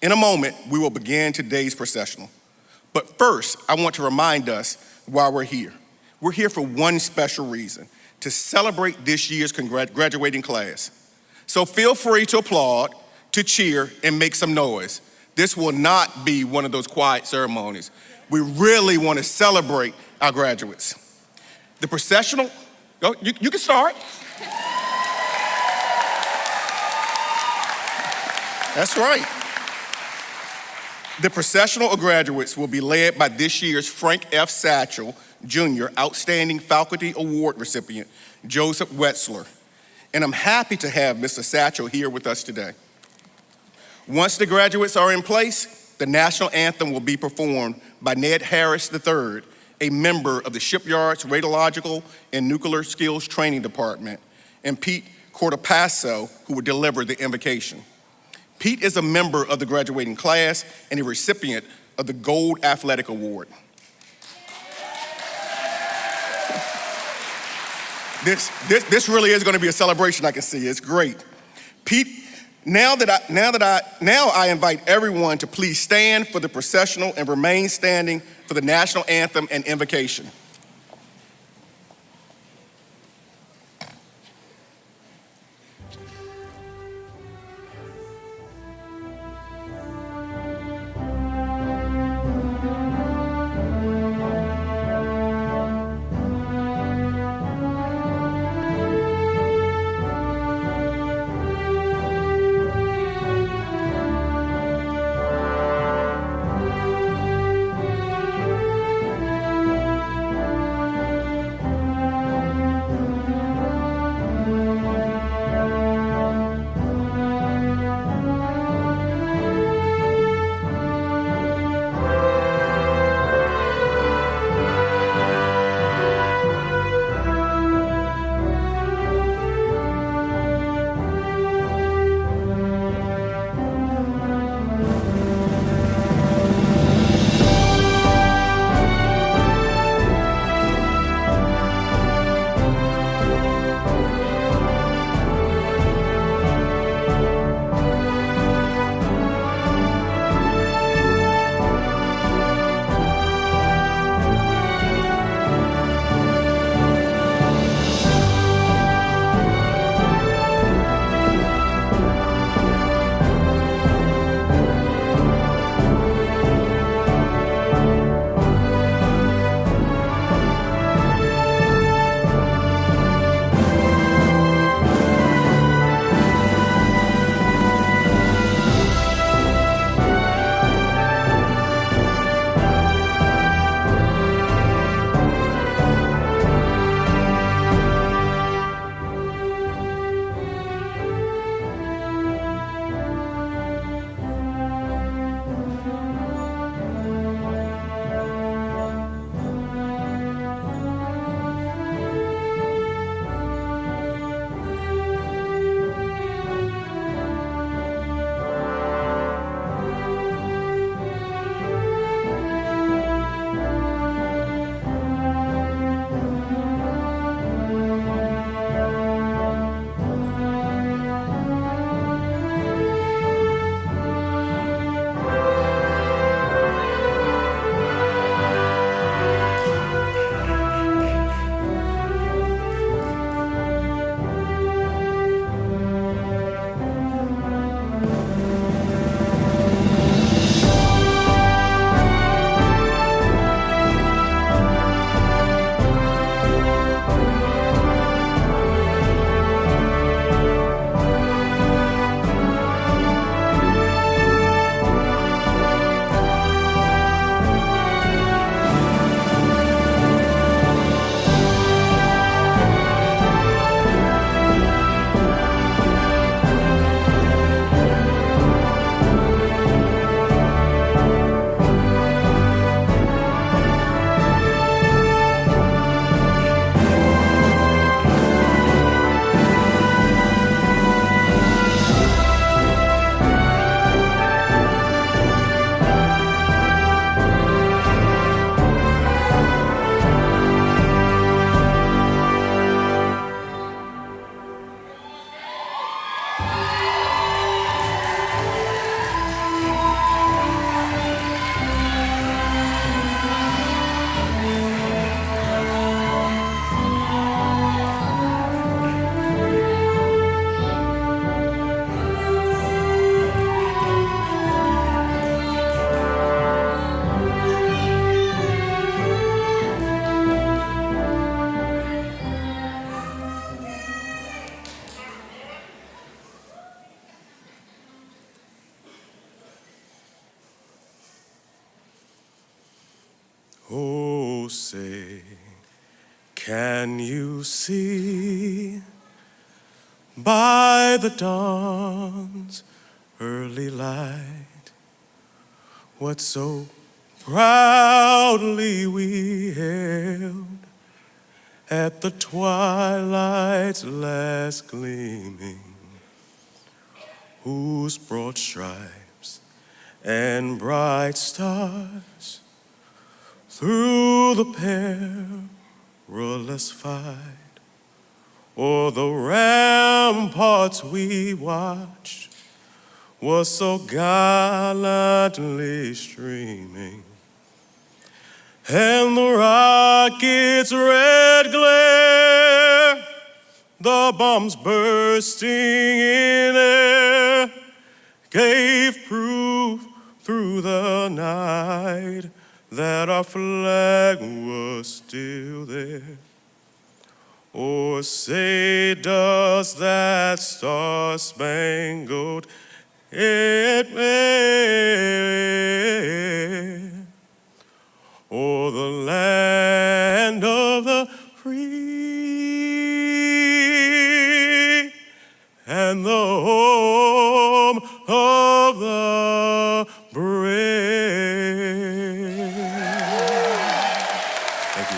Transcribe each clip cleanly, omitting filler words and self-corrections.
In a moment, we will begin today's processional. But first, I want to remind us why we're here. We're here for one special reason, to celebrate this year's graduating class. So feel free to applaud, to cheer, and make some noise. This will not be one of those quiet ceremonies. We really want to celebrate our graduates. The processional, you can start. That's right. The processional of graduates will be led by this year's Frank F. Satchel, Jr. Outstanding Faculty Award recipient, Joseph Wetzler. And I'm happy to have Mr. Satchel here with us today. Once the graduates are in place, the national anthem will be performed by Ned Harris III, a member of the Shipyard's Radiological and Nuclear Skills Training Department, and Pete Cordopasso, who will deliver the invocation. Pete is a member of the graduating class and a recipient of the Gold Athletic Award. This really is going to be a celebration, I can see. It's great. Pete, now I invite everyone to please stand for the processional and remain standing for the national anthem and invocation. Oh, say, can you see by the dawn's early light what so proudly we hailed at the twilight's last gleaming, whose broad stripes and bright stars through the perilous fight o'er the ramparts we watched was so gallantly streaming, and the rocket's red glare, the bombs bursting in air, gave proof through the night that our flag was still there. Or say, does that star-spangled o'er the land of the free and the home of the brave. Thank you.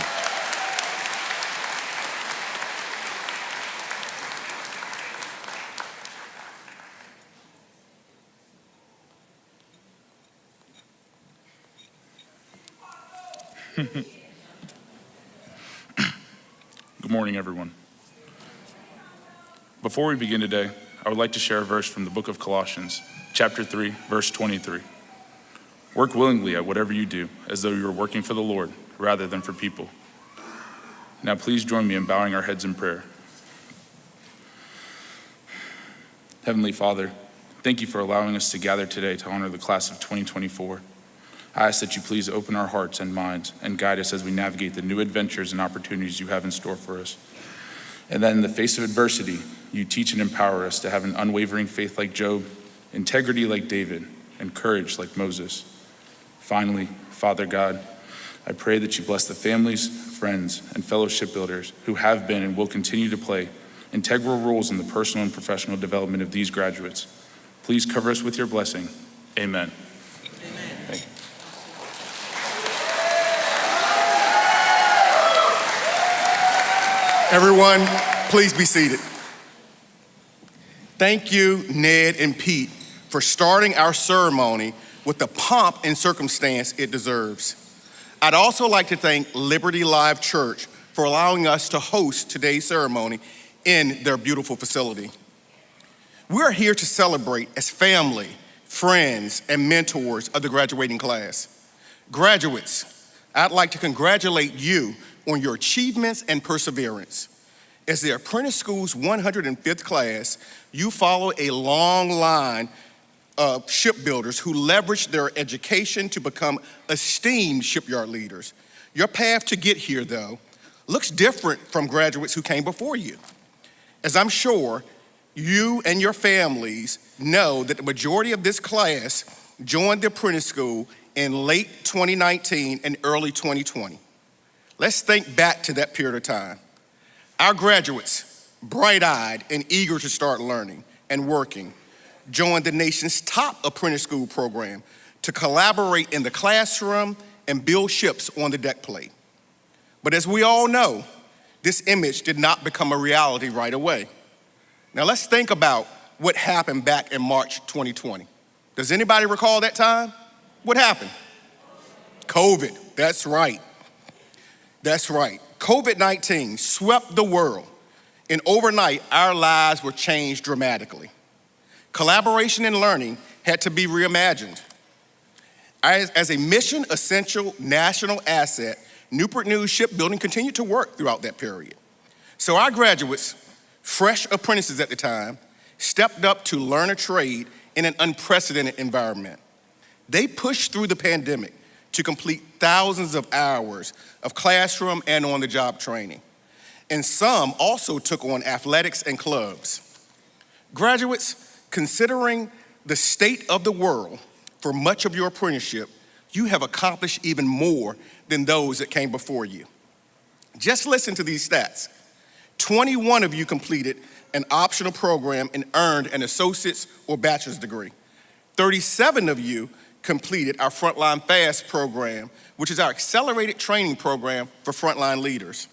Good morning, everyone. Before we begin today, I would like to share a verse from the book of Colossians, chapter 3, verse 23. Work willingly at whatever you do, as though you were working for the Lord rather than for people. Now please join me in bowing our heads in prayer. Heavenly Father, thank you for allowing us to gather today to honor the class of 2024. I ask that you please open our hearts and minds and guide us as we navigate the new adventures and opportunities you have in store for us. And that in the face of adversity, you teach and empower us to have an unwavering faith like Job, integrity like David, and courage like Moses. Finally, Father God, I pray that you bless the families, friends, and fellow shipbuilders who have been and will continue to play integral roles in the personal and professional development of these graduates. Please cover us with your blessing. Amen. Thank you. Everyone, please be seated. Thank you, Ned and Pete, for starting our ceremony with the pomp and circumstance it deserves. I'd also like to thank Liberty Live Church for allowing us to host today's ceremony in their beautiful facility. We're here to celebrate as family, friends, and mentors of the graduating class. Graduates, I'd like to congratulate you on your achievements and perseverance. As the Apprentice School's 105th class, you follow a long line of shipbuilders who leverage their education to become esteemed shipyard leaders. Your path to get here, though, looks different from graduates who came before you. As I'm sure you and your families know that the majority of this class joined the Apprentice School in late 2019 and early 2020. Let's think back to that period of time. Our graduates, bright-eyed and eager to start learning and working, joined the nation's top apprentice school program to collaborate in the classroom and build ships on the deck plate. But as we all know, this image did not become a reality right away. Now let's think about what happened back in March 2020. Does anybody recall that time? What happened? COVID, that's right. That's right. COVID-19 swept the world, and overnight, our lives were changed dramatically. Collaboration and learning had to be reimagined. As a mission-essential national asset, Newport News Shipbuilding continued to work throughout that period. So our graduates, fresh apprentices at the time, stepped up to learn a trade in an unprecedented environment. They pushed through the pandemic to complete thousands of hours of classroom and on-the-job training. And some also took on athletics and clubs. Graduates, considering the state of the world for much of your apprenticeship, you have accomplished even more than those that came before you. Just listen to these stats. 21 of you completed an optional program and earned an associate's or bachelor's degree. 37 of you completed our Frontline Fast program, which is our accelerated training program for frontline leaders.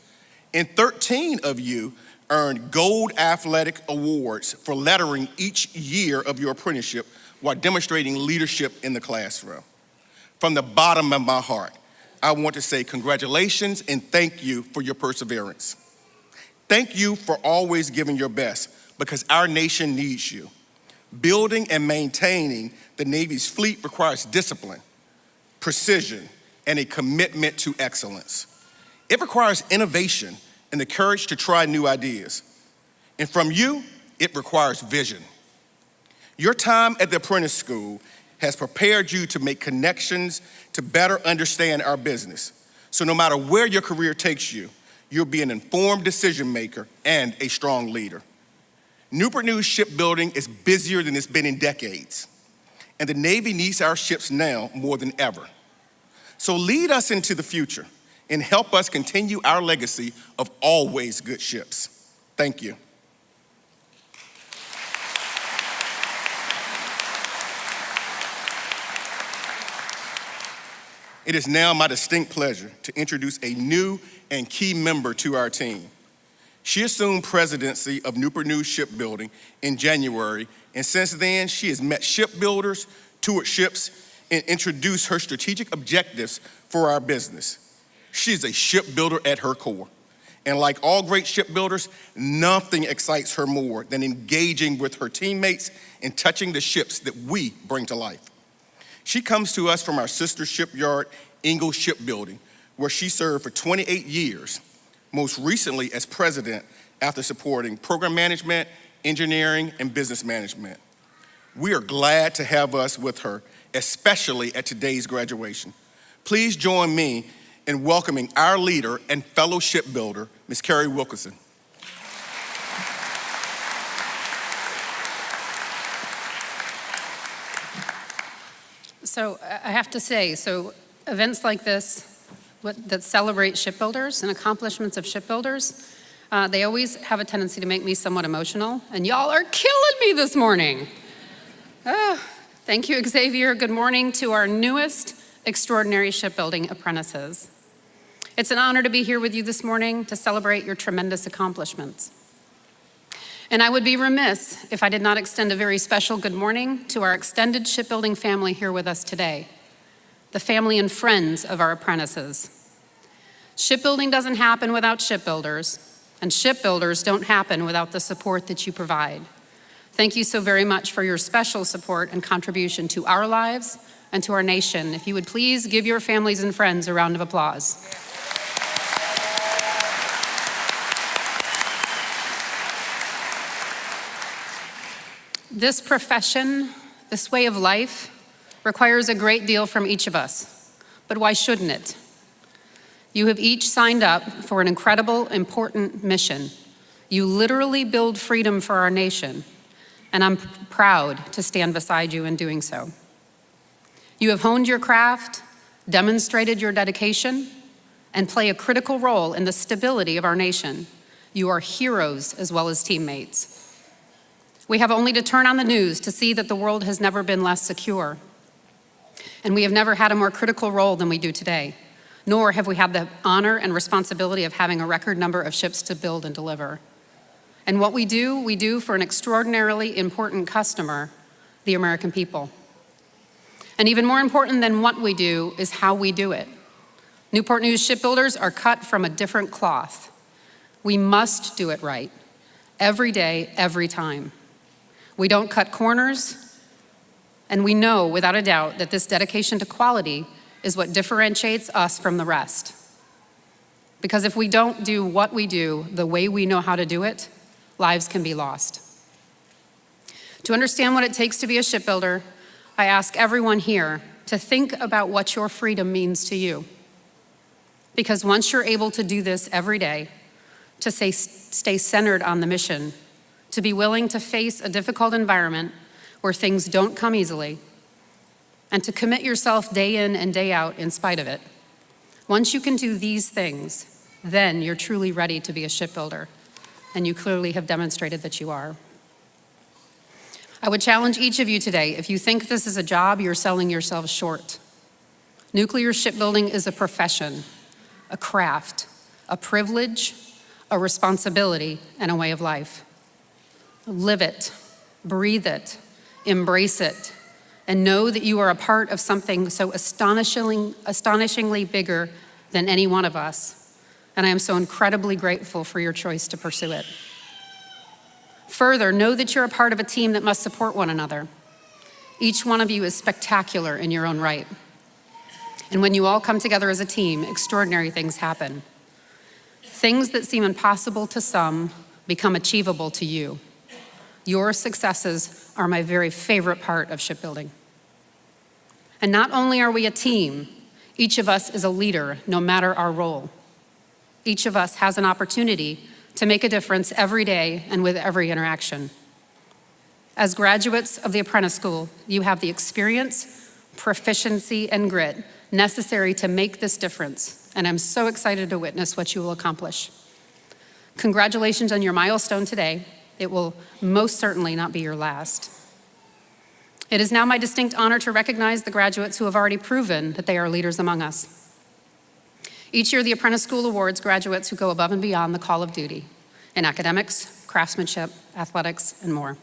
And 13 of you earned gold athletic awards for lettering each year of your apprenticeship while demonstrating leadership in the classroom. From the bottom of my heart, I want to say congratulations and thank you for your perseverance. Thank you for always giving your best, because our nation needs you. Building and maintaining the Navy's fleet requires discipline, precision, and a commitment to excellence. It requires innovation and the courage to try new ideas. And from you, it requires vision. Your time at the Apprentice School has prepared you to make connections to better understand our business. So no matter where your career takes you, you'll be an informed decision maker and a strong leader. Newport News Shipbuilding is busier than it's been in decades, and the Navy needs our ships now more than ever. So lead us into the future and help us continue our legacy of always good ships. Thank you. It is now my distinct pleasure to introduce a new and key member to our team. She assumed presidency of Newport News Shipbuilding in January, and since then, she has met shipbuilders, toured ships, and introduced her strategic objectives for our business. She is a shipbuilder at her core. And like all great shipbuilders, nothing excites her more than engaging with her teammates and touching the ships that we bring to life. She comes to us from our sister shipyard, Ingalls Shipbuilding, where she served for 28 years, most recently as president after supporting program management, engineering, and business management. We are glad to have us with her, especially at today's graduation. Please join me in welcoming our leader and fellow shipbuilder, Ms. Carrie Wilkerson. So I have to say, events like this that celebrate shipbuilders and accomplishments of shipbuilders, they always have a tendency to make me somewhat emotional, and y'all are killing me this morning. Thank you, Xavier. Good morning to our newest extraordinary shipbuilding apprentices. It's an honor to be here with you this morning to celebrate your tremendous accomplishments. And I would be remiss if I did not extend a very special good morning to our extended shipbuilding family here with us today, the family and friends of our apprentices. Shipbuilding doesn't happen without shipbuilders, and shipbuilders don't happen without the support that you provide. Thank you so very much for your special support and contribution to our lives and to our nation. If you would please give your families and friends a round of applause. This profession, this way of life, requires a great deal from each of us, but why shouldn't it? You have each signed up for an incredible, important mission. You literally build freedom for our nation, and I'm proud to stand beside you in doing so. You have honed your craft, demonstrated your dedication, and play a critical role in the stability of our nation. You are heroes as well as teammates. We have only to turn on the news to see that the world has never been less secure. And we have never had a more critical role than we do today, nor have we had the honor and responsibility of having a record number of ships to build and deliver. And what we do for an extraordinarily important customer, the American people. And even more important than what we do is how we do it. Newport News shipbuilders are cut from a different cloth. We must do it right, every day, every time. We don't cut corners, and we know without a doubt that this dedication to quality is what differentiates us from the rest. Because if we don't do what we do the way we know how to do it, lives can be lost. To understand what it takes to be a shipbuilder, I ask everyone here to think about what your freedom means to you. Because once you're able to do this every day, to stay centered on the mission, to be willing to face a difficult environment where things don't come easily, and to commit yourself day in and day out in spite of it. Once you can do these things, then you're truly ready to be a shipbuilder, and you clearly have demonstrated that you are. I would challenge each of you today, if you think this is a job, you're selling yourselves short. Nuclear shipbuilding is a profession, a craft, a privilege, a responsibility, and a way of life. Live it, breathe it, embrace it, and know that you are a part of something so astonishingly bigger than any one of us. And I am so incredibly grateful for your choice to pursue it. Further, know that you're a part of a team that must support one another. Each one of you is spectacular in your own right. And when you all come together as a team, extraordinary things happen. Things that seem impossible to some become achievable to you. Your successes are my very favorite part of shipbuilding. And not only are we a team, each of us is a leader, no matter our role. Each of us has an opportunity to make a difference every day and with every interaction. As graduates of the Apprentice School, you have the experience, proficiency, and grit necessary to make this difference, and I'm so excited to witness what you will accomplish. Congratulations on your milestone today. It will most certainly not be your last. It is now my distinct honor to recognize the graduates who have already proven that they are leaders among us. Each year, the Apprentice School awards graduates who go above and beyond the call of duty in academics, craftsmanship, athletics, and more.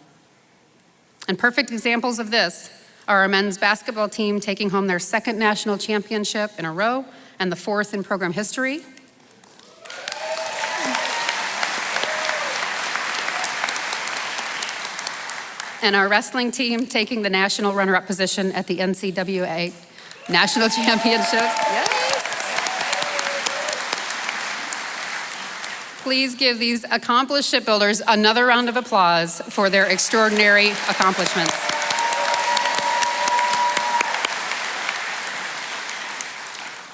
And perfect examples of this are our men's basketball team taking home their second national championship in a row and the fourth in program history. And our wrestling team taking the national runner-up position at the NCAA National Championships. Yes. Please give these accomplished shipbuilders another round of applause for their extraordinary accomplishments.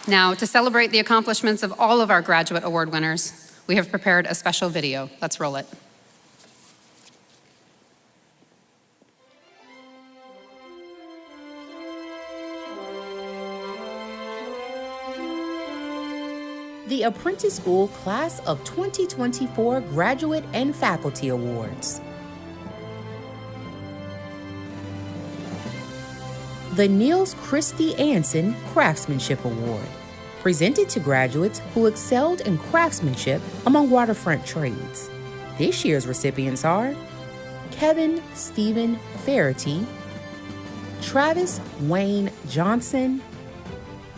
Now, to celebrate the accomplishments of all of our graduate award winners, we have prepared a special video. Let's roll it. The Apprentice School Class of 2024 Graduate and Faculty Awards. The Niels Christie Anson Craftsmanship Award, presented to graduates who excelled in craftsmanship among waterfront trades. This year's recipients are Kevin Stephen Farity, Travis Wayne Johnson,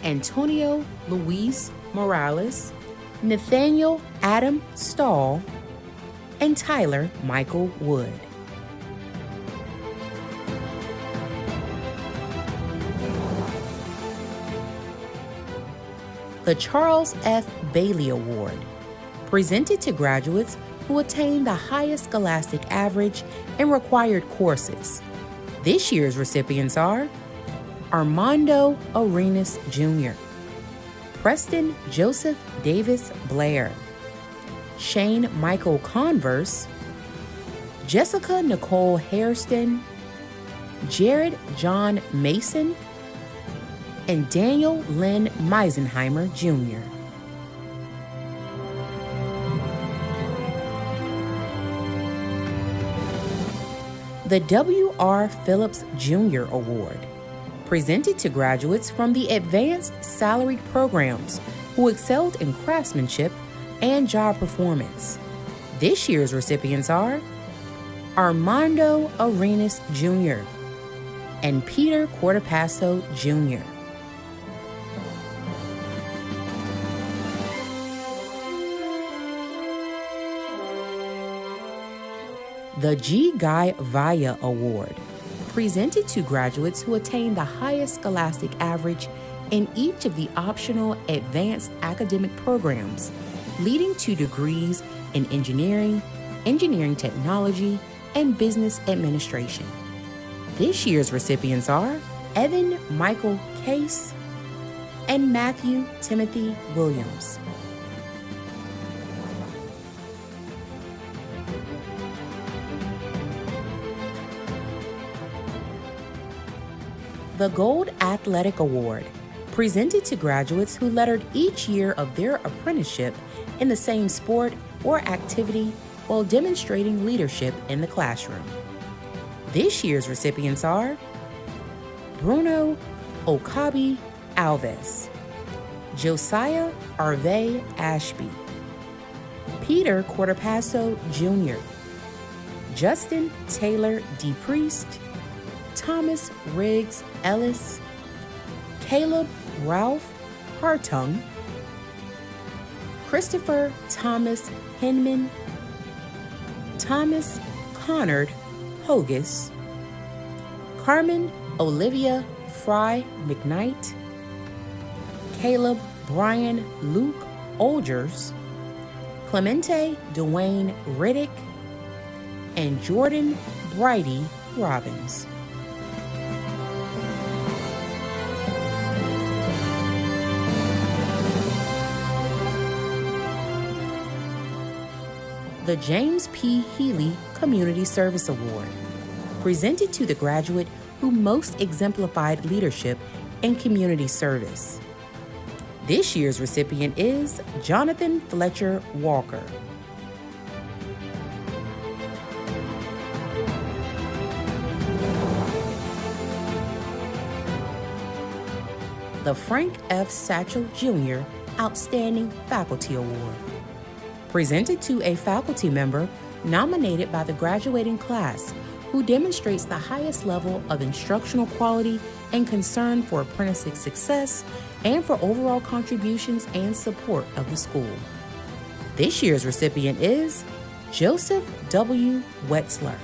Antonio Luis Morales, Nathaniel Adam Stahl, and Tyler Michael Wood. The Charles F. Bailey Award, presented to graduates who attained the highest scholastic average in required courses. This year's recipients are Armando Arenas Jr., Preston Joseph Davis Blair, Shane Michael Converse, Jessica Nicole Hairston, Jared John Mason, and Daniel Lynn Meisenheimer Jr. The W.R. Phillips Jr. Award, presented to graduates from the Advanced Salaried Programs who excelled in craftsmanship and job performance. This year's recipients are Armando Arenas Jr. and Peter Cordopasso Jr. The G. Guy Vaya Award, presented to graduates who attain the highest scholastic average in each of the optional advanced academic programs, leading to degrees in engineering, engineering technology, and business administration. This year's recipients are Evan Michael Case and Matthew Timothy Williams. The Gold Athletic Award, presented to graduates who lettered each year of their apprenticeship in the same sport or activity while demonstrating leadership in the classroom. This year's recipients are Bruno Okabe Alves, Josiah Arve Ashby, Peter Cordopasso Jr., Justin Taylor DePriest, Thomas Riggs Ellis, Caleb Ralph Hartung, Christopher Thomas Hinman, Thomas Connard Hogus, Carmen Olivia Fry McKnight, Caleb Brian Luke Olgers, Clemente Dwayne Riddick, and Jordan Brighty Robbins. The James P. Healy Community Service Award, presented to the graduate who most exemplified leadership and community service. This year's recipient is Jonathan Fletcher Walker. The Frank F. Satchel Jr. Outstanding Faculty Award, presented to a faculty member nominated by the graduating class who demonstrates the highest level of instructional quality and concern for apprentice success and for overall contributions and support of the school. This year's recipient is Joseph W. Wetzler.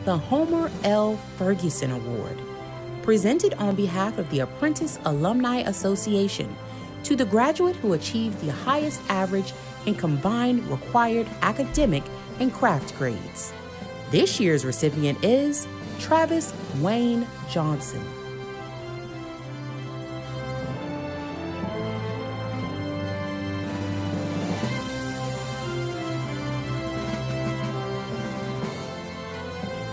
The Homer L. Ferguson Award, presented on behalf of the Apprentice Alumni Association to the graduate who achieved the highest average in combined required academic and craft grades. This year's recipient is Travis Wayne Johnson.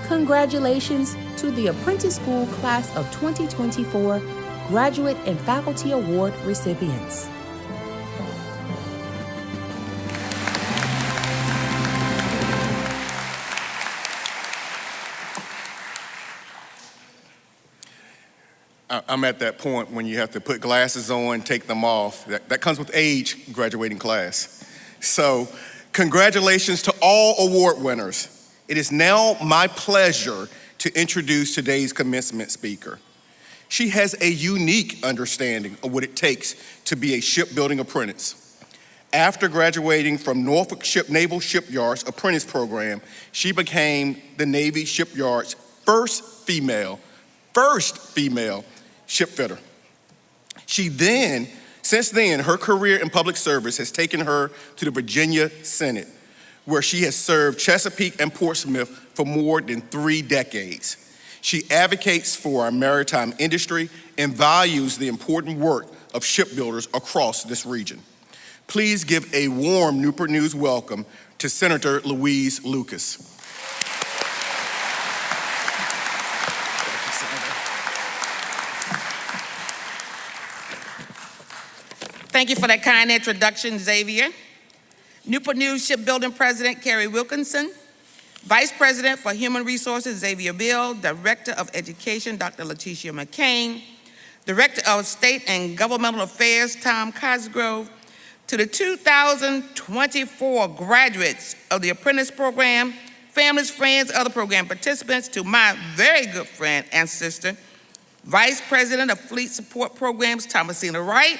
Congratulations to the Apprentice School Class of 2024 Graduate and Faculty Award recipients. I'm at that point when you have to put glasses on, take them off. That comes with age, graduating class. So, congratulations to all award winners. It is now my pleasure to introduce today's commencement speaker. She has a unique understanding of what it takes to be a shipbuilding apprentice. After graduating from Norfolk Naval Shipyard's apprentice program, she became the Navy Shipyard's first female shipfitter. Since then, her career in public service has taken her to the Virginia Senate, where she has served Chesapeake and Portsmouth for more than 3 decades. She advocates for our maritime industry and values the important work of shipbuilders across this region. Please give a warm Newport News welcome to Senator Louise Lucas. Thank you for that kind introduction, Xavier. Newport News Shipbuilding President Carrie Wilkinson, Vice President for Human Resources Xavier Bill, Director of Education Dr. Letitia McCain, Director of State and Governmental Affairs Tom Cosgrove, to the 2024 graduates of the Apprentice Program, families, friends, other program participants, to my very good friend and sister, Vice President of Fleet Support Programs Thomasina Wright.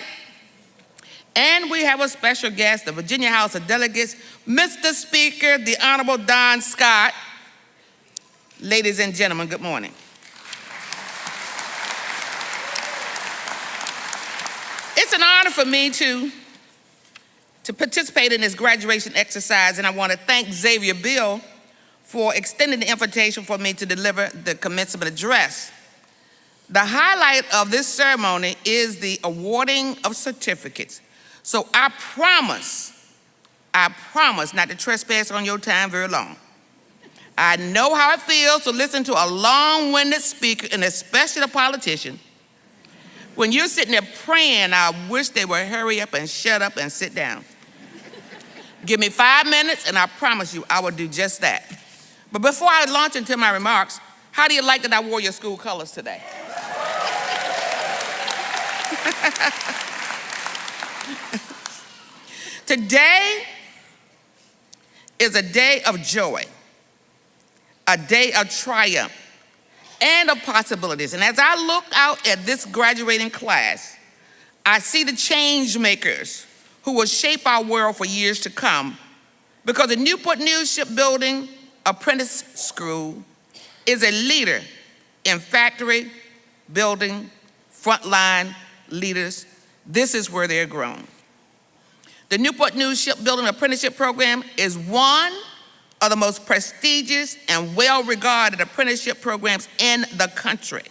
And we have a special guest, the Virginia House of Delegates, Mr. Speaker, the Honorable Don Scott. Ladies and gentlemen, good morning. It's an honor for me to participate in this graduation exercise, and I want to thank Xavier Bill for extending the invitation for me to deliver the commencement address. The highlight of this ceremony is the awarding of certificates, So I promise not to trespass on your time very long. I know how it feels to listen to a long-winded speaker, and especially a politician. When you're sitting there praying, I wish they would hurry up and shut up and sit down. Give me 5 minutes, and I promise you I will do just that. But before I launch into my remarks, how do you like that I wore your school colors today? Today is a day of joy, a day of triumph, and of possibilities. And as I look out at this graduating class, I see the change makers who will shape our world for years to come, because the Newport News Shipbuilding Apprentice School is a leader in factory, building, frontline leaders. This is where they're grown. The Newport News Shipbuilding Apprenticeship Program is one of the most prestigious and well-regarded apprenticeship programs in the country.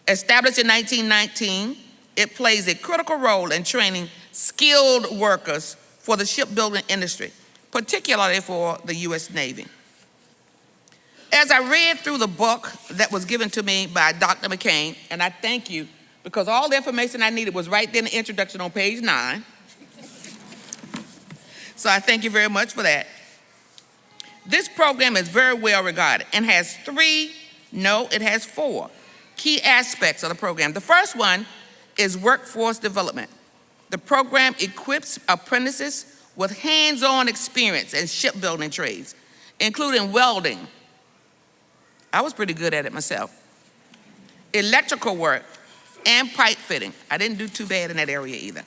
Established in 1919, it plays a critical role in training skilled workers for the shipbuilding industry, particularly for the U.S. Navy. As I read through the book that was given to me by Dr. McCain, and I thank you because all the information I needed was right there in the introduction on page 9. So I thank you very much for that. This program is very well regarded and has 4 key aspects of the program. The first one is workforce development. The program equips apprentices with hands-on experience in shipbuilding trades, including welding. I was pretty good at it myself. Electrical work and pipe fitting. I didn't do too bad in that area either.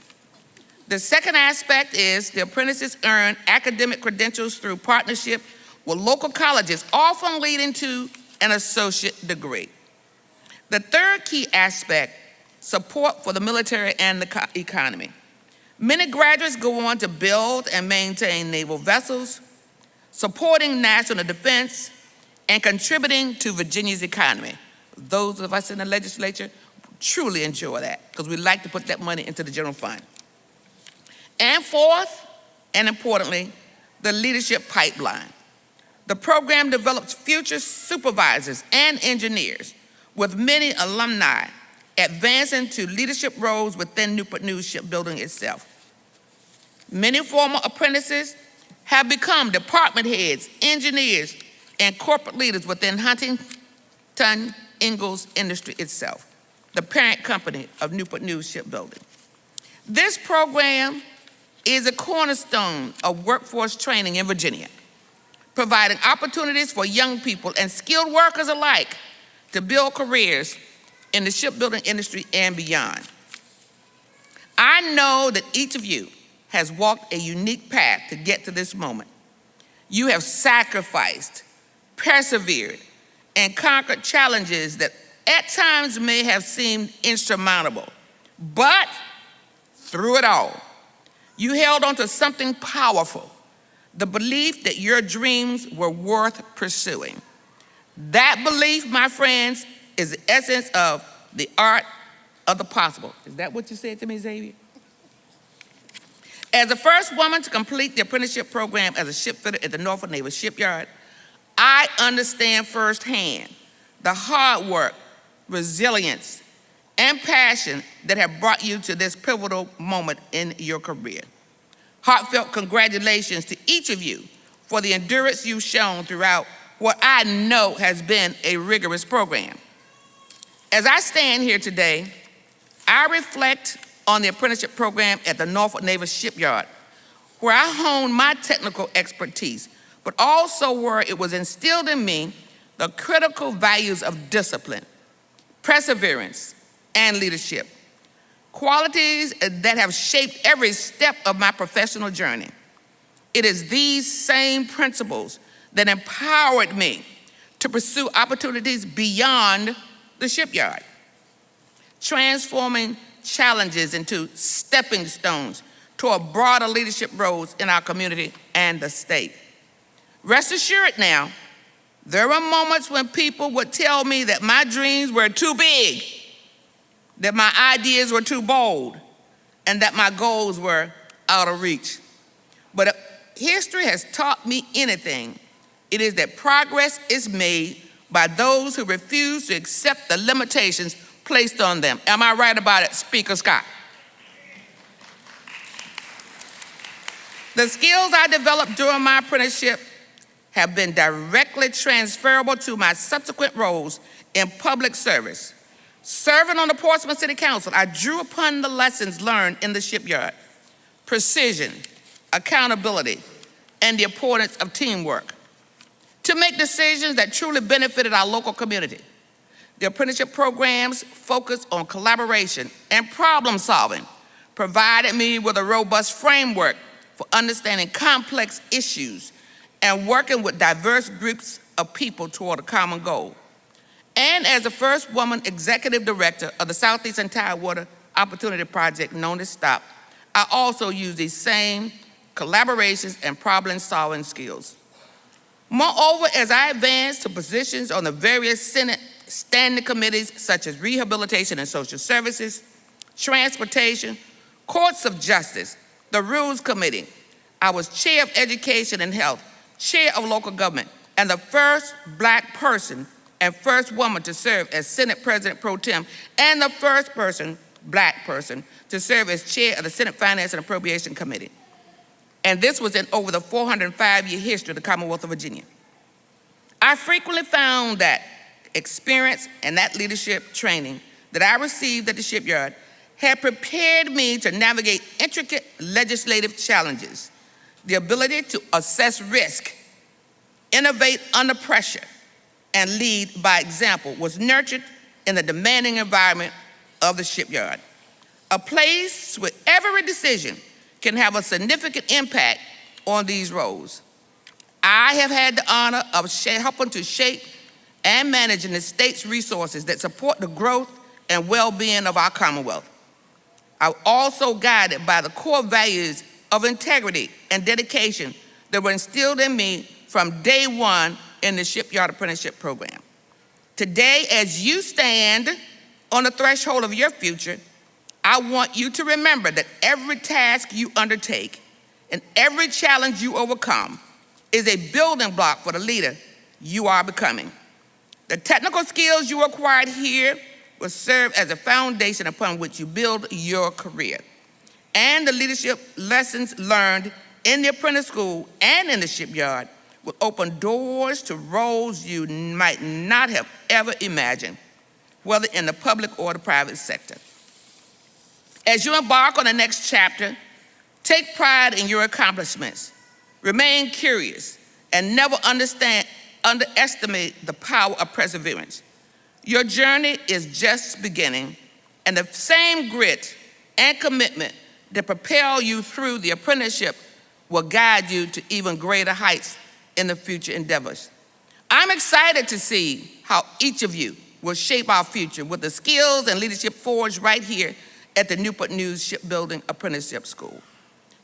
The second aspect is the apprentices earn academic credentials through partnership with local colleges, often leading to an associate degree. The third key aspect, support for the military and the economy. Many graduates go on to build and maintain naval vessels, supporting national defense, and contributing to Virginia's economy. Those of us in the legislature truly enjoy that because we like to put that money into the general fund. And fourth, and importantly, the leadership pipeline. The program develops future supervisors and engineers, with many alumni advancing to leadership roles within Newport News Shipbuilding itself. Many former apprentices have become department heads, engineers, and corporate leaders within Huntington Ingalls Industry itself, the parent company of Newport News Shipbuilding. This program is a cornerstone of workforce training in Virginia, providing opportunities for young people and skilled workers alike to build careers in the shipbuilding industry and beyond. I know that each of you has walked a unique path to get to this moment. You have sacrificed, persevered, and conquered challenges that at times may have seemed insurmountable. But through it all, you held on to something powerful, the belief that your dreams were worth pursuing. That belief, my friends, is the essence of the art of the possible. Is that what you said to me, Xavier? As the first woman to complete the apprenticeship program as a shipfitter at the Norfolk Naval Shipyard, I understand firsthand the hard work, resilience, and passion that have brought you to this pivotal moment in your career. Heartfelt congratulations to each of you for the endurance you've shown throughout what I know has been a rigorous program. As I stand here today, I reflect on the apprenticeship program at the Norfolk Naval Shipyard, where I honed my technical expertise, but also where it was instilled in me the critical values of discipline, perseverance, and leadership, qualities that have shaped every step of my professional journey. It is these same principles that empowered me to pursue opportunities beyond the shipyard, transforming challenges into stepping stones toward broader leadership roles in our community and the state. Rest assured now, there were moments when people would tell me that my dreams were too big, that my ideas were too bold, and that my goals were out of reach. But if history has taught me anything, it is that progress is made by those who refuse to accept the limitations placed on them. Am I right about it, Speaker Scott? The skills I developed during my apprenticeship have been directly transferable to my subsequent roles in public service. Serving on the Portsmouth City Council, I drew upon the lessons learned in the shipyard: precision, accountability, and the importance of teamwork to make decisions that truly benefited our local community. The apprenticeship programs focused on collaboration and problem solving, provided me with a robust framework for understanding complex issues and working with diverse groups of people toward a common goal. And as the first woman executive director of the Southeastern Tidewater Opportunity Project, known as STOP, I also use these same collaborations and problem-solving skills. Moreover, as I advance to positions on the various Senate standing committees such as Rehabilitation and Social Services, Transportation, Courts of Justice, the Rules Committee, I was Chair of Education and Health, Chair of Local Government, and the first Black person and first woman to serve as Senate President Pro Tem, and the first Black person, to serve as Chair of the Senate Finance and Appropriation Committee. And this was in over the 405-year history of the Commonwealth of Virginia. I frequently found that experience and that leadership training that I received at the shipyard had prepared me to navigate intricate legislative challenges. The ability to assess risk, innovate under pressure, and lead by example was nurtured in the demanding environment of the shipyard, a place where every decision can have a significant impact on these roles. I have had the honor of helping to shape and managing the state's resources that support the growth and well-being of our Commonwealth. I'm also guided by the core values of integrity and dedication that were instilled in me from day one in the Shipyard Apprenticeship Program. Today, as you stand on the threshold of your future, I want you to remember that every task you undertake and every challenge you overcome is a building block for the leader you are becoming. The technical skills you acquired here will serve as a foundation upon which you build your career. And the leadership lessons learned in the apprentice school and in the shipyard will open doors to roles you might not have ever imagined, whether in the public or the private sector. As you embark on the next chapter, take pride in your accomplishments, remain curious, and never underestimate the power of perseverance. Your journey is just beginning, and the same grit and commitment that propel you through the apprenticeship will guide you to even greater heights in the future endeavors. I'm excited to see how each of you will shape our future with the skills and leadership forged right here at the Newport News Shipbuilding Apprenticeship School.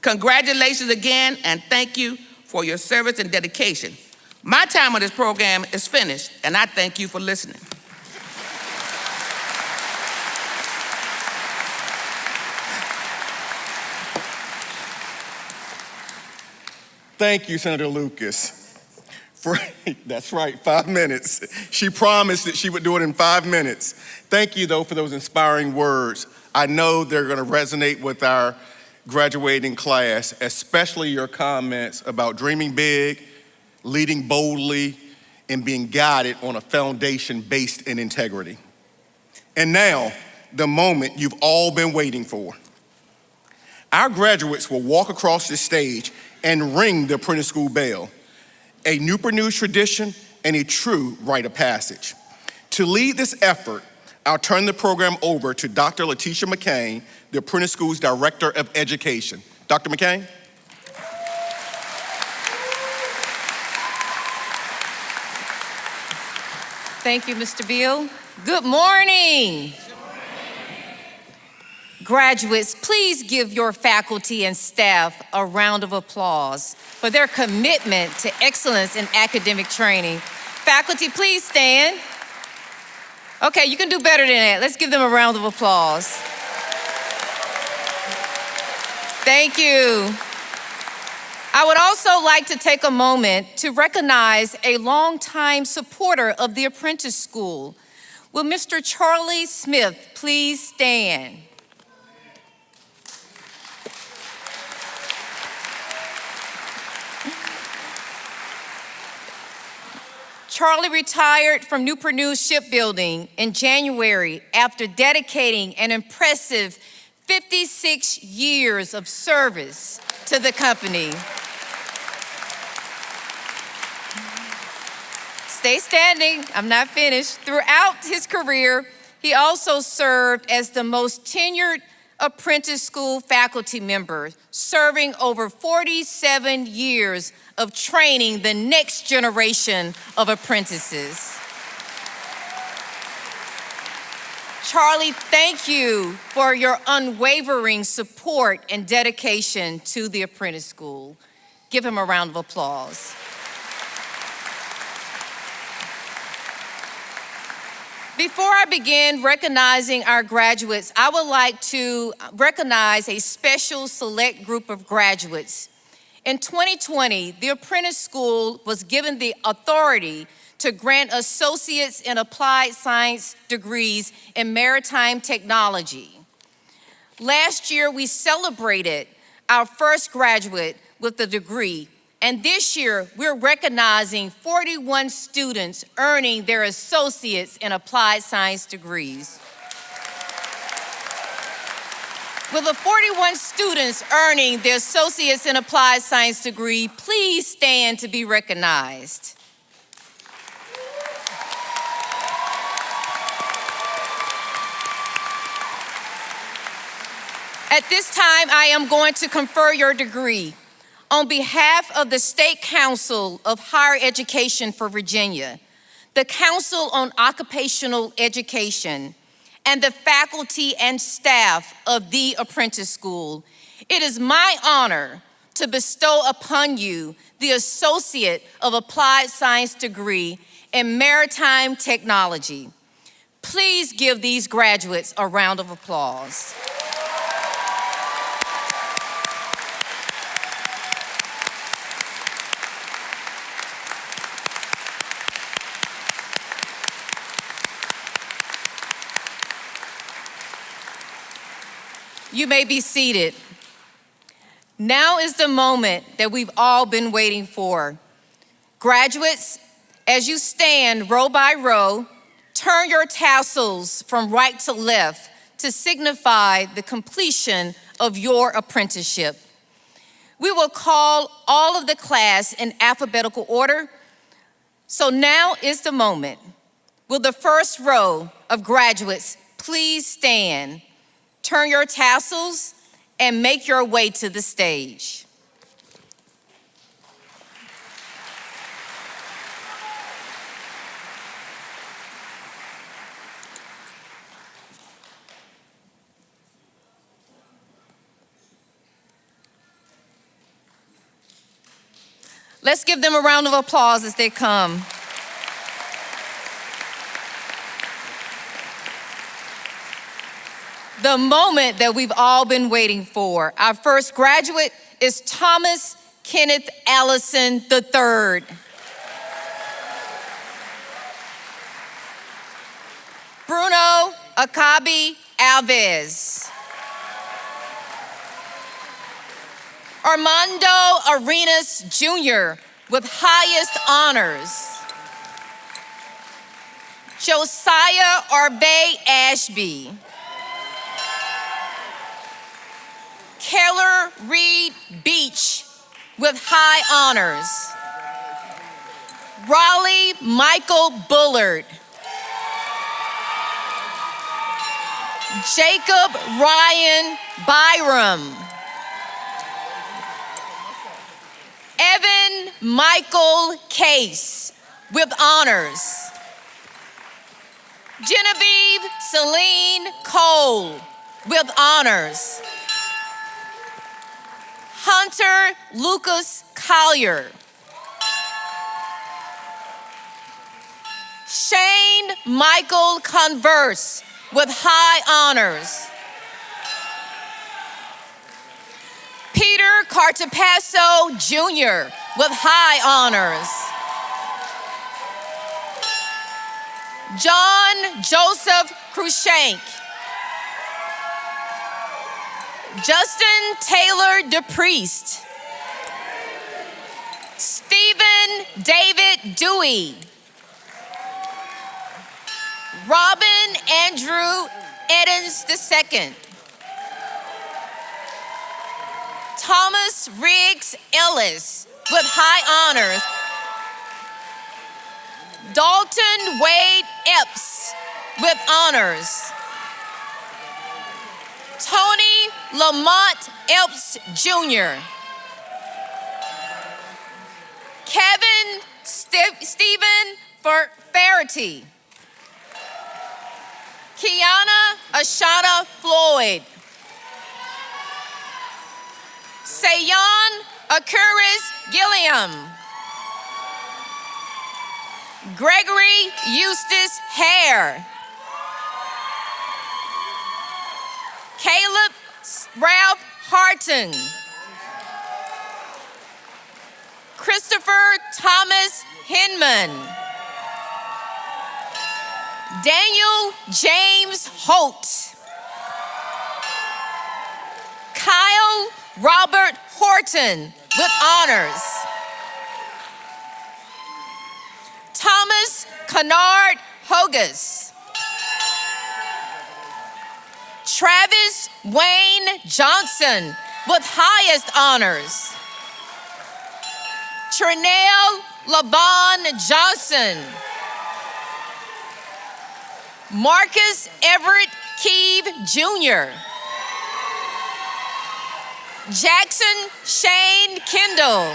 Congratulations again, and thank you for your service and dedication. My time on this program is finished, and I thank you for listening. Thank you, Senator Lucas. That's right, 5 minutes. She promised that she would do it in 5 minutes. Thank you, though, for those inspiring words. I know they're going to resonate with our graduating class, especially your comments about dreaming big, leading boldly, and being guided on a foundation based in integrity. And now, the moment you've all been waiting for. Our graduates will walk across the stage and ring the apprentice school bell, a Newport News tradition and a true rite of passage. To lead this effort, I'll turn the program over to Dr. Letitia McCain, the Apprentice School's Director of Education. Dr. McCain? Thank you, Mr. Beal. Good morning. Graduates, please give your faculty and staff a round of applause for their commitment to excellence in academic training. Faculty, please stand. Okay, you can do better than that. Let's give them a round of applause. Thank you. I would also like to take a moment to recognize a longtime supporter of the Apprentice School. Will Mr. Charlie Smith please stand? Charlie retired from Newport Shipbuilding in January after dedicating an impressive 56 years of service to the company. Stay standing, I'm not finished. Throughout his career, he also served as the most tenured Apprentice School faculty member, serving over 47 years of training the next generation of apprentices. Charlie, thank you for your unwavering support and dedication to the Apprentice School. Give him a round of applause. Before I begin recognizing our graduates, I would like to recognize a special select group of graduates. In 2020, the Apprentice School was given the authority to grant associates in applied science degrees in maritime technology. Last year, we celebrated our first graduate with a degree, and this year, we're recognizing 41 students earning their associates in applied science degrees. With the 41 students earning their associates in applied science degree, please stand to be recognized. At this time, I am going to confer your degree. On behalf of the State Council of Higher Education for Virginia, the Council on Occupational Education, and the faculty and staff of the Apprentice School, it is my honor to bestow upon you the Associate of Applied Science degree in Maritime Technology. Please give these graduates a round of applause. You may be seated. Now is the moment that we've all been waiting for. Graduates, as you stand row by row, turn your tassels from right to left to signify the completion of your apprenticeship. We will call all of the class in alphabetical order. So now is the moment. Will the first row of graduates please stand? Turn your tassels and make your way to the stage. Let's give them a round of applause as they come. The moment that we've all been waiting for. Our first graduate is Thomas Kenneth Allison III. Bruno Akabi Alves. Armando Arenas Jr. with highest honors. Josiah Arbe Ashby. Keller Reed Beach with high honors. Raleigh Michael Bullard. Jacob Ryan Byram. Evan Michael Case with honors. Genevieve Celine Cole with honors. Hunter Lucas Collier. Shane Michael Converse with high honors. Cartapasso Jr. with high honors. John Joseph Cruikshank. Justin Taylor DePriest. Stephen David Dewey. Robin Andrew Edens II. Thomas Riggs Ellis with high honors. Dalton Wade Epps with honors. Tony Lamont Epps Jr. Kevin Stephen Farity. Kiana Ashana Floyd. Sayon Akuris Gilliam. Gregory Eustace Hare. Caleb Ralph Harton. Christopher Thomas Hinman. Daniel James Holt. Kyle Robert Horton with honors. Thomas Kennard Hogus. Travis Wayne Johnson with highest honors. Trinell Lavon Johnson. Marcus Everett Keeve Jr. Jackson Shane Kendall.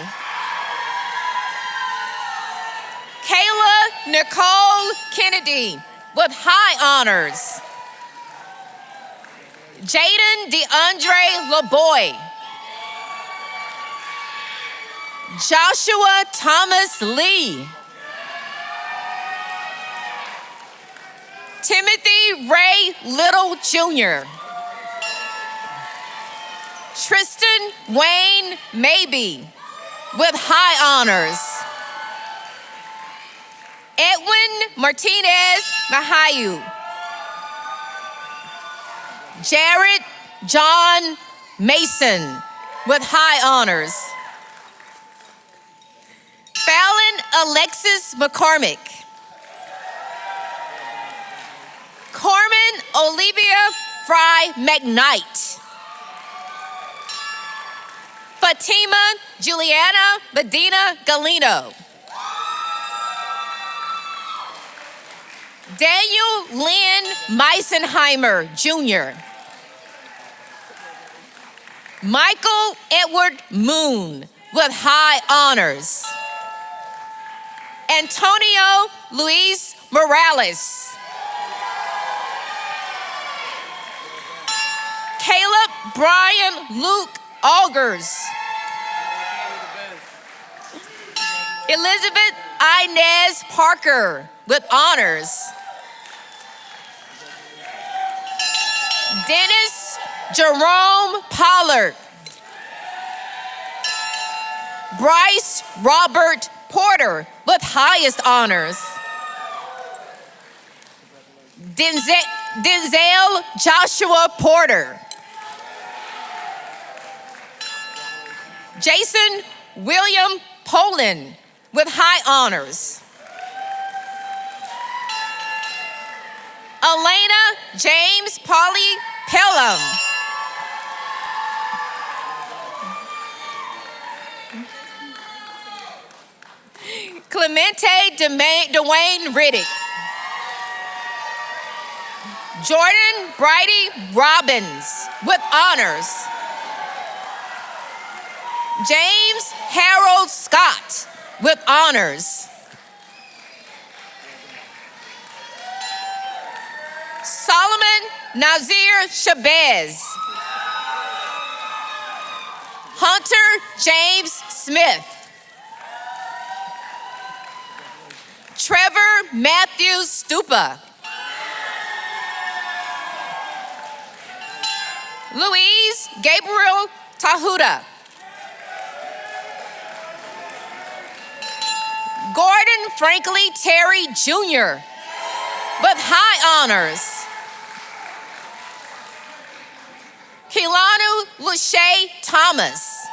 Kayla Nicole Kennedy with high honors. Jaden DeAndre LeBoy. Joshua Thomas Lee. Timothy Ray Little Jr. Tristan Wayne Maybe with high honors. Edwin Martinez Mahayu. Jared John Mason with high honors. Fallon Alexis McCormick. Carmen Olivia Fry McKnight. Fatima Juliana Medina Galino. Daniel Lynn Meisenheimer Jr. Michael Edward Moon with high honors. Antonio Luis Morales. Caleb Brian Luke Augers. Elizabeth Inez Parker with honors. Dennis Jerome Pollard. Bryce Robert Porter with highest honors. Denzel Joshua Porter. Jason William Poland with high honors. Elena James Polly Pelham. Clemente Dwayne Riddick. Jordan Bridie Robbins with honors. James Harold Scott with honors. Solomon Nazir Shabazz. Hunter James Smith. Trevor Matthew Stupa. Louise Gabriel Tahuda. Franklin Terry Jr. with high honors. Keilanu Lachey Thomas.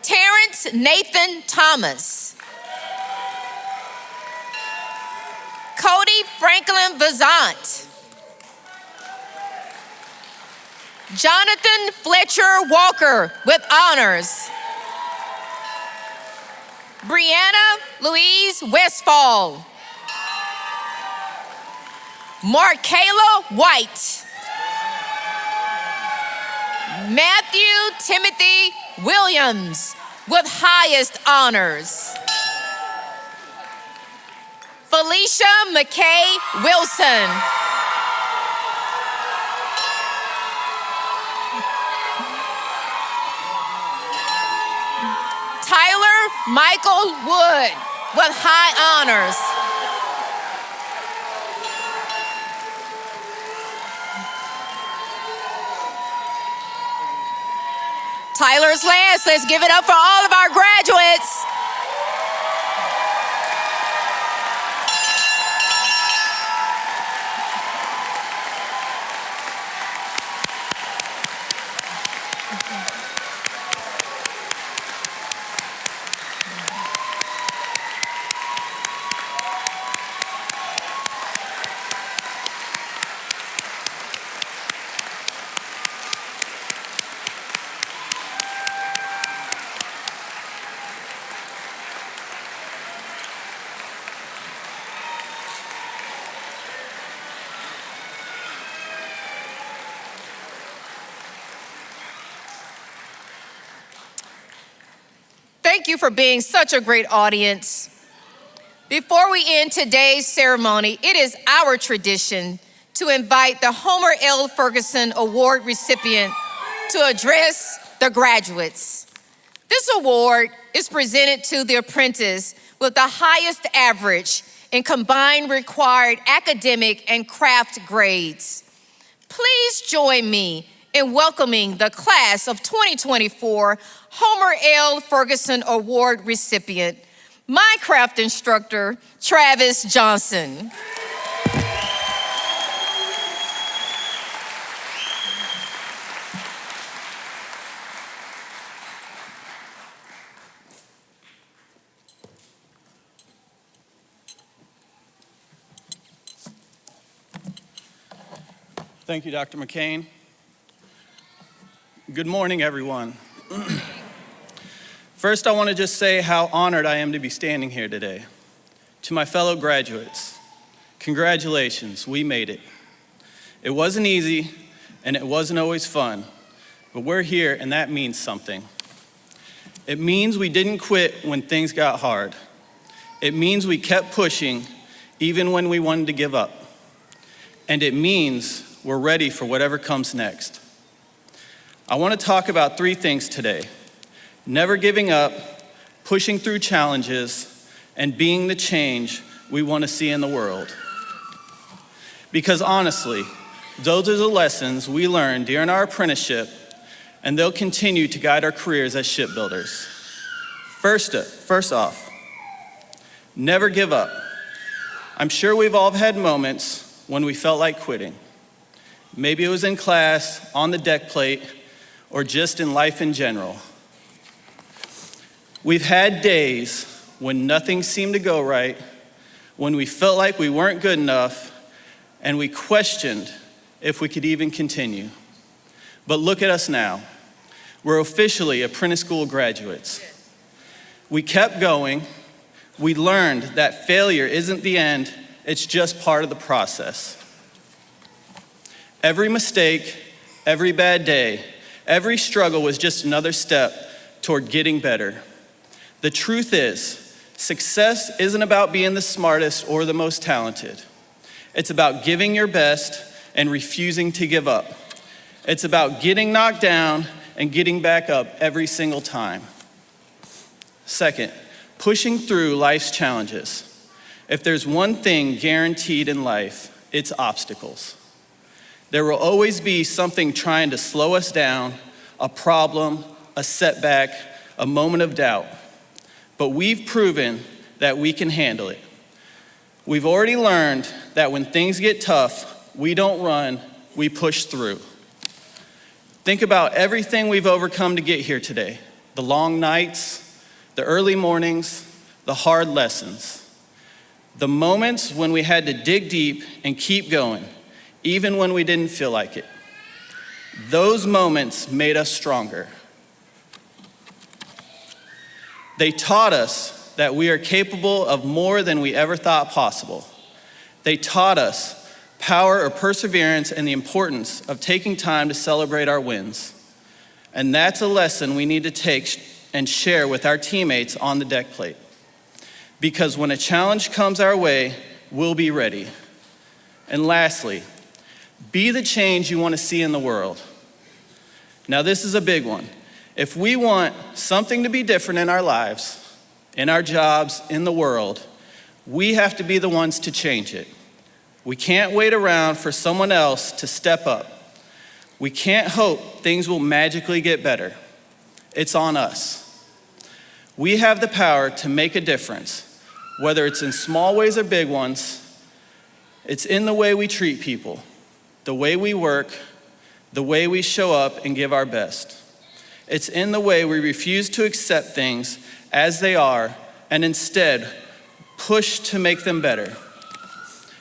Terrence Nathan Thomas. Cody Franklin Vazant. Jonathan Fletcher Walker with honors. Brianna Louise Westfall. Markayla White. Matthew Timothy Williams with highest honors. Felicia McKay Wilson. Tyler Michael Wood with high honors. Tyler's last. Let's give it up for all of our graduates. Thank you for being such a great audience. Before we end today's ceremony, it is our tradition to invite the Homer L. Ferguson Award recipient to address the graduates. This award is presented to the apprentice with the highest average in combined required academic and craft grades. Please join me in welcoming the class of 2024 Homer L. Ferguson Award recipient, my craft instructor, Travis Johnson. Thank you, Dr. McCain. Good morning, everyone. First, I want to just say how honored I am to be standing here today. To my fellow graduates, congratulations, we made it. It wasn't easy, and it wasn't always fun, but we're here, and that means something. It means we didn't quit when things got hard. It means we kept pushing, even when we wanted to give up. And it means we're ready for whatever comes next. I want to talk about three things today: never giving up, pushing through challenges, and being the change we want to see in the world. Because honestly, those are the lessons we learned during our apprenticeship, and they'll continue to guide our careers as shipbuilders. First off, never give up. I'm sure we've all had moments when we felt like quitting. Maybe it was in class, on the deck plate, or just in life in general. We've had days when nothing seemed to go right, when we felt like we weren't good enough, and we questioned if we could even continue. But look at us now. We're officially apprentice school graduates. We kept going. We learned that failure isn't the end, it's just part of the process. Every mistake, every bad day, every struggle was just another step toward getting better. The truth is, success isn't about being the smartest or the most talented. It's about giving your best and refusing to give up. It's about getting knocked down and getting back up every single time. Second, pushing through life's challenges. If there's one thing guaranteed in life, it's obstacles. There will always be something trying to slow us down, a problem, a setback, a moment of doubt, but we've proven that we can handle it. We've already learned that when things get tough, we don't run, we push through. Think about everything we've overcome to get here today. The long nights, the early mornings, the hard lessons. The moments when we had to dig deep and keep going, even when we didn't feel like it. Those moments made us stronger. They taught us that we are capable of more than we ever thought possible. They taught us power or perseverance and the importance of taking time to celebrate our wins. And that's a lesson we need to take and share with our teammates on the deck plate. Because when a challenge comes our way, we'll be ready. And lastly, be the change you want to see in the world. Now, this is a big one. If we want something to be different in our lives, in our jobs, in the world, we have to be the ones to change it. We can't wait around for someone else to step up. We can't hope things will magically get better. It's on us. We have the power to make a difference, whether it's in small ways or big ones. It's in the way we treat people, the way we work, the way we show up and give our best. It's in the way we refuse to accept things as they are and instead push to make them better.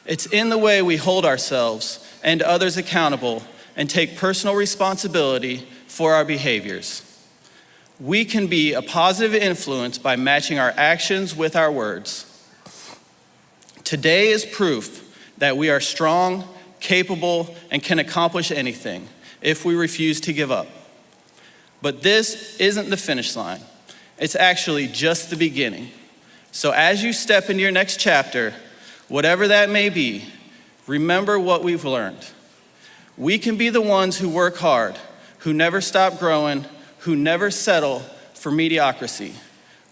It's in the way we hold ourselves and others accountable and take personal responsibility for our behaviors. We can be a positive influence by matching our actions with our words. Today is proof that we are strong, capable, and can accomplish anything if we refuse to give up. But this isn't the finish line. It's actually just the beginning. So as you step into your next chapter, whatever that may be, remember what we've learned. We can be the ones who work hard, who never stop growing, who never settle for mediocrity.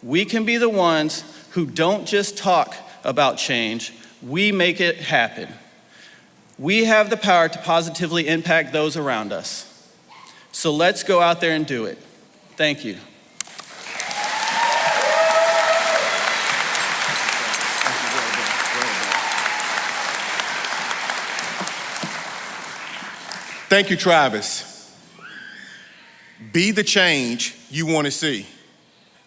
We can be the ones who don't just talk about change, we make it happen. We have the power to positively impact those around us. So let's go out there and do it. Thank you. Thank you, Travis. Be the change you want to see.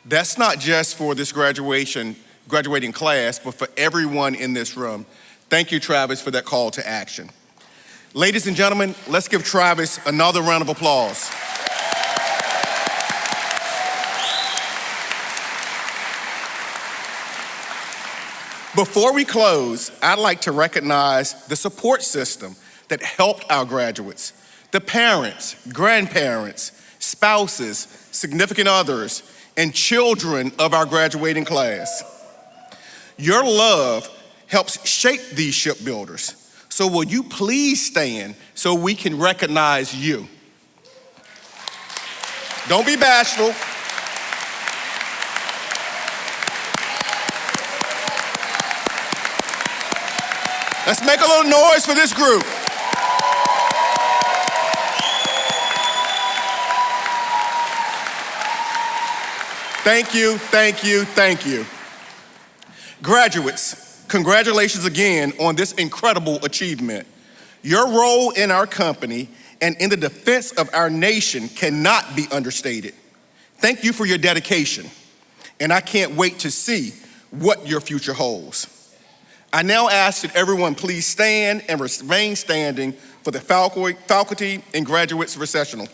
That's not just for this graduating class, but for everyone in this room. Thank you, Travis, for that call to action. Ladies and gentlemen, let's give Travis another round of applause. Before we close, I'd like to recognize the support system that helped our graduates, the parents, grandparents, spouses, significant others, and children of our graduating class. Your love helps shape these shipbuilders. So will you please stand so we can recognize you? Don't be bashful. Let's make a little noise for this group. Thank you, thank you, thank you. Graduates, congratulations again on this incredible achievement. Your role in our company and in the defense of our nation cannot be understated. Thank you for your dedication, and I can't wait to see what your future holds. I now ask that everyone please stand and remain standing for the faculty and graduates recessional.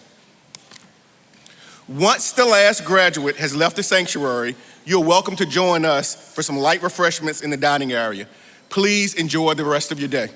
Once the last graduate has left the sanctuary, you're welcome to join us for some light refreshments in the dining area. Please enjoy the rest of your day.